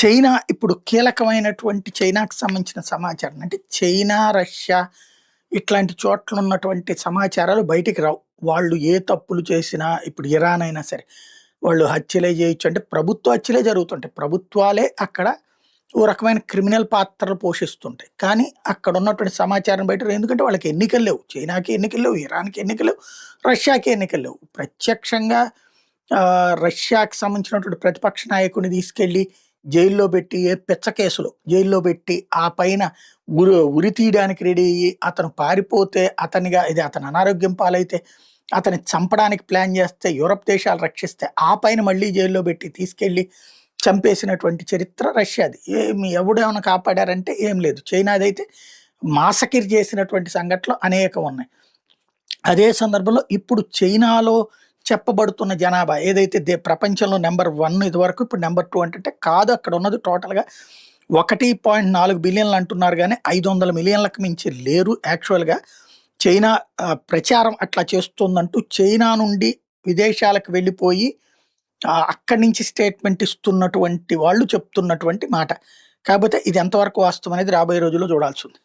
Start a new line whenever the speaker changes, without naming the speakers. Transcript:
China ఇప్పుడు కీలకమైనటువంటి చైనాకు సంబంధించిన సమాచారం అంటే చైనా, రష్యా ఇట్లాంటి చోట్ల ఉన్నటువంటి సమాచారాలు బయటికి రావు. వాళ్ళు ఏ తప్పులు చేసినా ఇప్పుడు ఇరాన్ అయినా సరే, వాళ్ళు హత్యలే చేయొచ్చు అంటే ప్రభుత్వ హత్యలే జరుగుతుంటాయి. ప్రభుత్వాలే అక్కడ ఓ రకమైన క్రిమినల్ పాత్రలు పోషిస్తుంటాయి. కానీ అక్కడ ఉన్నటువంటి సమాచారం బయట రాదు. ఎందుకంటే వాళ్ళకి ఎన్నికలు లేవు. చైనాకి ఎన్నికలు లేవు, ఇరాన్‌కి ఎన్నికలు లేవు, రష్యాకి ఎన్నికలు లేవు. ప్రత్యక్షంగా రష్యాకి సంబంధించినటువంటి ప్రతిపక్ష నాయకుడిని తీసుకెళ్ళి జైల్లో పెట్టి, ఏ పిచ్చ కేసులో జైల్లో పెట్టి, ఆ పైన ఉరి తీయడానికి రెడీ అయ్యి, అతను పారిపోతే అతని అనారోగ్యం పాలైతే, అతన్ని చంపడానికి ప్లాన్ చేస్తే, యూరప్ దేశాలు రక్షిస్తే, ఆ పైన మళ్ళీ జైల్లో పెట్టి తీసుకెళ్ళి చంపేసినటువంటి చరిత్ర రష్యాది. ఎవడేమైనా కాపాడారంటే ఏం లేదు. చైనాదైతే మాసకిర్ చేసినటువంటి సంఘటనలు అనేకం ఉన్నాయి. అదే సందర్భంలో ఇప్పుడు చైనాలో చెప్పబడుతున్న జనాభా ఏదైతే ప్రపంచంలో నంబర్ 1 ఇదివరకు, ఇప్పుడు నంబర్ 2 అంటే కాదు. అక్కడ ఉన్నది టోటల్‌గా 1.4 బిలియన్లు అంటున్నారు గానీ 500 మిలియన్లకు మించి లేరు యాక్చువల్‌గా. చైనా ప్రచారం అట్లా చేస్తుందంటూ చైనా నుండి విదేశాలకు వెళ్ళిపోయి అక్కడి నుంచి స్టేట్మెంట్ ఇస్తున్నటువంటి వాళ్ళు చెప్తున్నటువంటి మాట. కాకపోతే ఇది ఎంతవరకు వాస్తవం అనేది రాబోయే రోజుల్లో చూడాల్సి ఉంది.